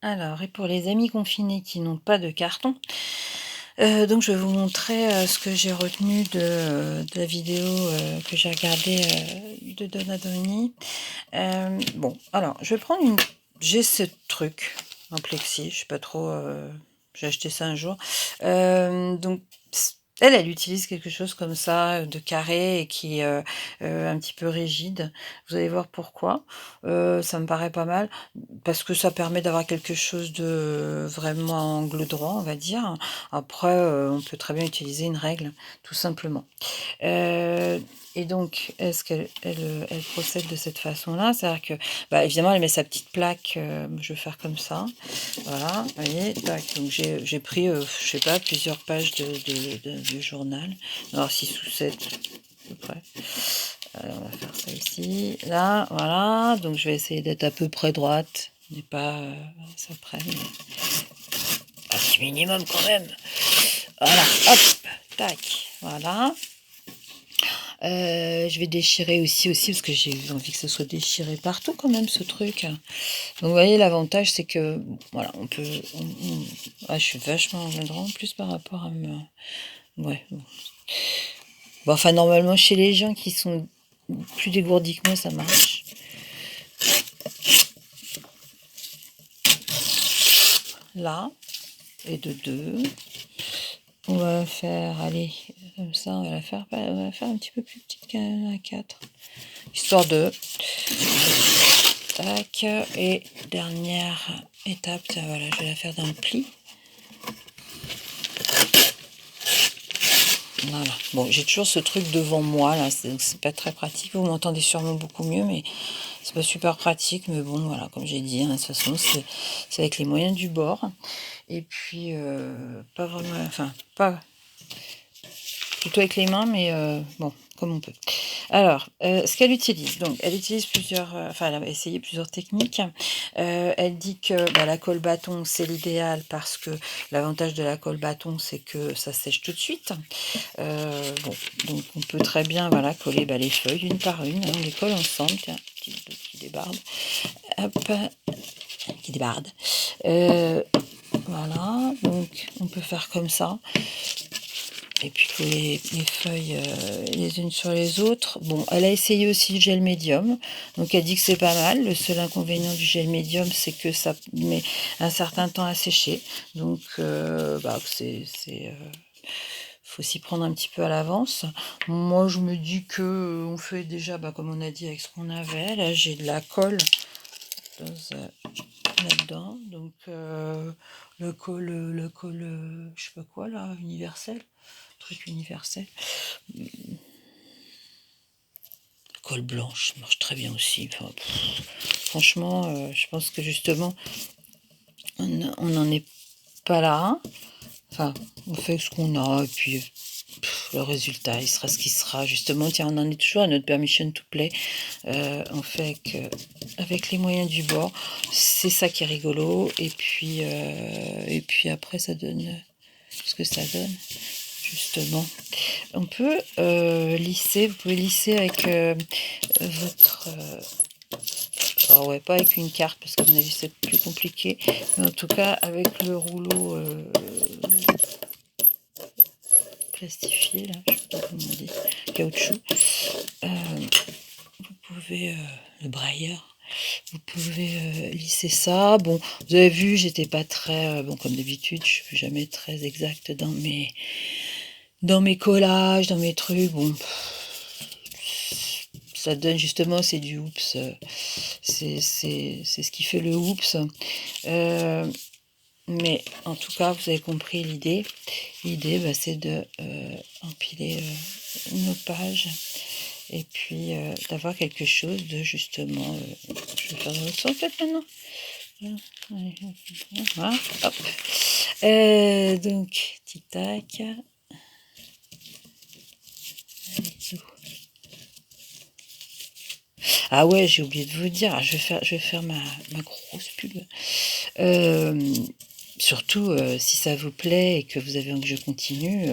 Alors, et pour les amis confinés qui n'ont pas de carton, donc je vais vous montrer, ce que j'ai retenu de la vidéo, que j'ai regardée, de Donna Doni. Bon, alors je vais prendre une j'ai ce truc en plexi, je sais pas trop, j'ai acheté ça un jour. Donc elle utilise quelque chose comme ça, de carré et qui est, un petit peu rigide. Vous allez voir pourquoi. Ça me paraît pas mal parce que ça permet d'avoir quelque chose de vraiment angle droit, on va dire. Après, on peut très bien utiliser une règle, tout simplement. Heu et donc est-ce qu'elle procède de cette façon-là? C'est-à-dire que, bah, évidemment, elle met sa petite plaque, je vais faire comme ça. Voilà, vous voyez? Tac, donc j'ai pris, je sais pas, plusieurs pages du journal. Alors 6 ou 7 à peu près. On va faire ça ici, là, voilà, donc je vais essayer d'être à peu près droite, mais pas, ça prenne, mais un petit minimum quand même. Voilà, hop, tac, voilà. Je vais déchirer aussi parce que j'ai envie que ce soit déchiré partout quand même ce truc. Donc vous voyez l'avantage c'est que voilà ah je suis vachement en droit en plus par rapport à me ouais, bon. Bon enfin normalement chez les gens qui sont plus dégourdis que moi ça marche. Là et de 2. On va la faire, allez, comme ça on va la faire un petit peu plus petite qu'à 4. Histoire de tac et dernière étape, tiens voilà, je vais la faire dans le pli. Voilà. Bon, j'ai toujours ce truc devant moi là, c'est pas très pratique. Vous m'entendez sûrement beaucoup mieux, mais c'est pas super pratique. Mais bon, voilà, comme j'ai dit, hein, de toute façon, c'est avec les moyens du bord. Et puis, pas vraiment, enfin, pas plutôt avec les mains, mais bon, comme on peut. Alors, ce qu'elle utilise, donc elle utilise plusieurs, enfin elle a essayé plusieurs techniques. Elle dit que, bah, la colle bâton, c'est l'idéal parce que l'avantage de la colle bâton, c'est que ça sèche tout de suite. Bon, donc on peut très bien, voilà, coller, bah, les feuilles une par une, hein, on les colle ensemble. Tiens, petit débarde. Hop, qui débarde. Heu, voilà, donc on peut faire comme ça. Et puis les feuilles, les unes sur les autres. Bon, elle a essayé aussi le gel médium, donc elle dit que c'est pas mal. Le seul inconvénient du gel médium, c'est que ça met un certain temps à sécher. Donc bah, faut s'y prendre un petit peu à l'avance. Moi, je me dis que, on fait déjà, bah, comme on a dit, avec ce qu'on avait. Là, j'ai de la colle dans, là-dedans, donc le col, je sais pas quoi là, universel, truc universel. Colle blanche marche très bien aussi. Enfin, franchement, je pense que justement, on n'en est pas là. Enfin, on fait ce qu'on a et puis le résultat, il sera ce qu'il sera. Justement, tiens, on en est toujours à notre permission to play. On fait avec les moyens du bord. C'est ça qui est rigolo. Et puis après, ça donne ce que ça donne. Justement, on peut lisser. Vous pouvez lisser avec votre alors ouais, pas avec une carte parce qu'à mon avis c'est plus compliqué, mais en tout cas avec le rouleau plastifié là, je sais pas comment on dit, caoutchouc. Vous pouvez le brailleur, vous pouvez lisser ça. Bon, vous avez vu, j'étais pas très bon comme d'habitude, je suis jamais très exacte dans mes collages, dans mes trucs. Bon, ça donne justement, c'est du oups, c'est ce qui fait le oups. Euh, Mais en tout cas, vous avez compris l'idée. L'idée, bah, c'est de empiler nos pages et puis d'avoir quelque chose de justement. Je vais faire dans l'autre sens peut-être maintenant. Voilà, hop. Donc, tic-tac. Ah ouais, j'ai oublié de vous dire, je vais faire ma grosse pub. Euh, Surtout, si ça vous plaît et que vous avez envie que je continue,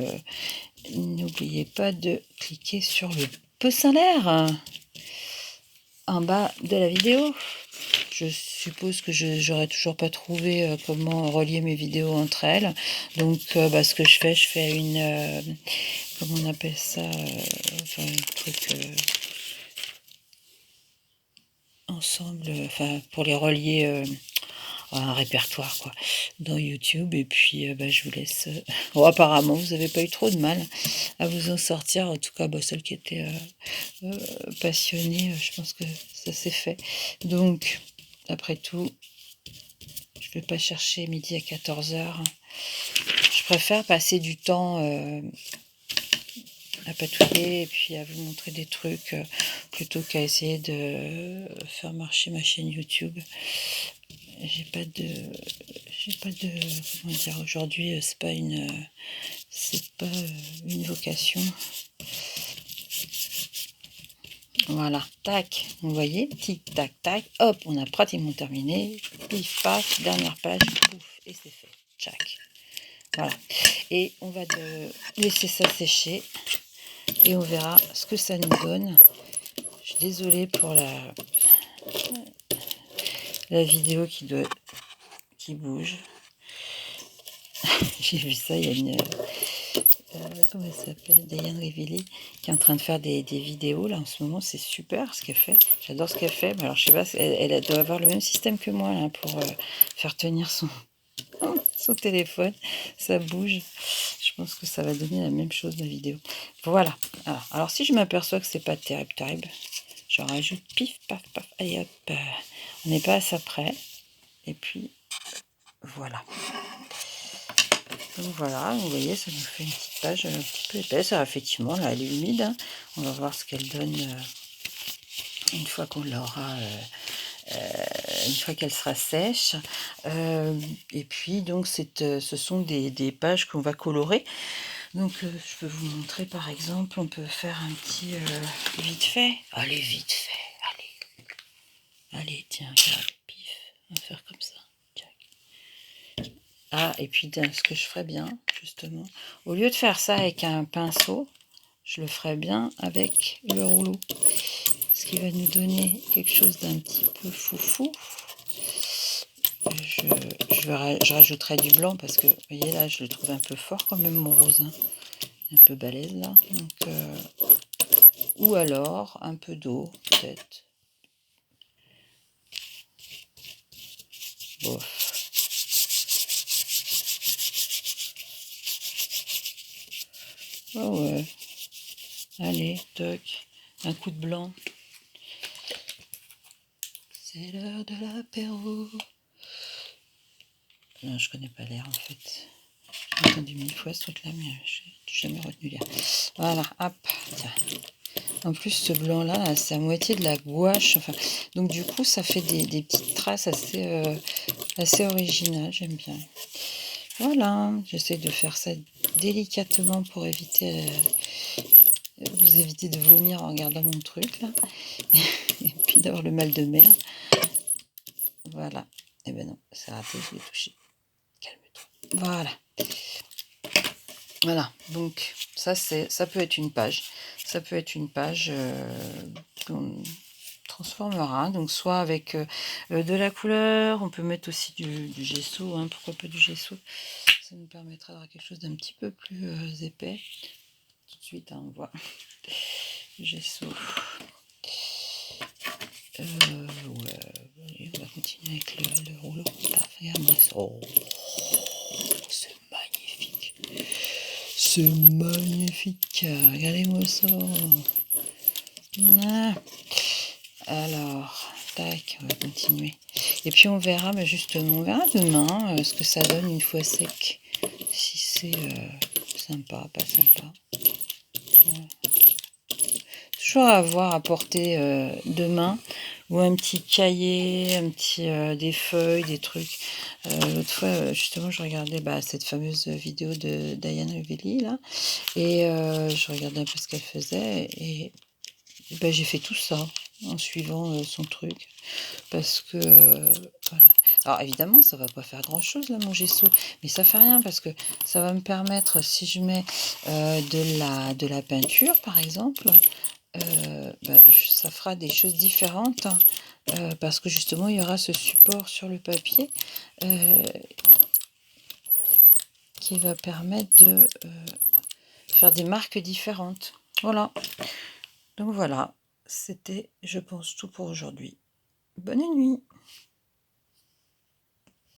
n'oubliez pas de cliquer sur le pouce en l'air en bas de la vidéo. je suppose que j'aurais toujours pas trouvé comment relier mes vidéos entre elles. Donc, ce que je fais une... comment on appelle ça enfin, un truc ensemble, enfin, pour les relier... un répertoire quoi dans YouTube et puis je vous laisse bon, apparemment vous n'avez pas eu trop de mal à vous en sortir, en tout cas celle qui était passionnée, je pense que ça s'est fait. Donc après tout, je vais pas chercher midi à 14h, je préfère passer du temps à patouiller et puis à vous montrer des trucs plutôt qu'à essayer de faire marcher ma chaîne YouTube. J'ai pas de comment dire, aujourd'hui c'est pas une vocation. Voilà, tac, vous voyez, tic tac tac, hop, on a pratiquement terminé, pif paf, dernière page, pouf, et c'est fait, tchac. Voilà, et on va laisser ça sécher et on verra ce que ça nous donne. Je suis désolée pour la vidéo qui bouge. J'ai vu ça, il y a une comment elle s'appelle, Diane Rivelli, qui est en train de faire des vidéos là en ce moment. C'est super ce qu'elle fait, j'adore ce qu'elle fait. Mais alors je sais pas, elle doit avoir le même système que moi là, pour faire tenir son téléphone, ça bouge. Je pense que ça va donner la même chose la vidéo. Voilà, alors si je m'aperçois que c'est pas terrible, je rajoute pif paf paf, allez hop, on n'est pas à ça près, et puis voilà. Donc voilà, vous voyez, ça nous fait une petite page un petit peu épaisse. Alors effectivement, là, elle est humide, hein. On va voir ce qu'elle donne une fois qu'on l'aura, une fois qu'elle sera sèche. Et puis, donc, ce sont des pages qu'on va colorer. Donc, je peux vous montrer, par exemple, on peut faire un petit vite fait. Allez, vite fait, allez, tiens, regarde, pif, on va faire comme ça. Ah, et puis ce que je ferais bien, justement, au lieu de faire ça avec un pinceau, je le ferais bien avec le rouleau. Ce qui va nous donner quelque chose d'un petit peu foufou. Je rajouterai du blanc parce que, vous voyez là, je le trouve un peu fort quand même, mon rose. Hein. Un peu balèze là. Donc, ou alors un peu d'eau, peut-être. Bof. Oh ouais. Allez, toc. Un coup de blanc. C'est l'heure de l'apéro. Non, je connais pas l'air en fait. J'ai entendu 1000 fois ce truc là, mais je n'ai jamais retenu l'air. Voilà, hop, tiens. En plus, ce blanc là, c'est à moitié de la gouache. Enfin, donc du coup, ça fait des petites traces assez originales. J'aime bien. Voilà, j'essaie de faire ça délicatement pour vous éviter de vomir en regardant mon truc là. Et puis d'avoir le mal de mer. Voilà. Et ben non, c'est raté, je l'ai touché. Calme-toi. Voilà. Voilà, donc ça peut être une page. Ça peut être une page qu'on transformera. Donc soit avec de la couleur, on peut mettre aussi du gesso, hein, pourquoi pas du gesso. Ça nous permettra d'avoir quelque chose d'un petit peu plus épais. Tout de suite, hein, on voit. Gesso. Ouais, on va continuer avec le rouleau. Regarde-moi ça. Oh, c'est magnifique. C'est magnifique. Regardez-moi ça. Ah. Alors, tac, on va continuer. Et puis on verra, justement, on verra demain ce que ça donne une fois sec. Si c'est sympa, pas sympa. Ouais. Toujours à avoir à porter demain, ou un petit cahier, des feuilles, des trucs. L'autre fois, justement, je regardais cette fameuse vidéo de Diane Rivelli, là, et je regardais un peu ce qu'elle faisait, et j'ai fait tout ça en suivant son truc, parce que, voilà. Alors évidemment, ça va pas faire grand-chose, là, mon gesso, mais ça fait rien, parce que ça va me permettre, si je mets de la peinture, par exemple, ça fera des choses différentes parce que justement il y aura ce support sur le papier, heu, qui va permettre de, faire des marques différentes. Voilà, donc voilà, c'était, je pense, tout pour aujourd'hui. Bonne nuit.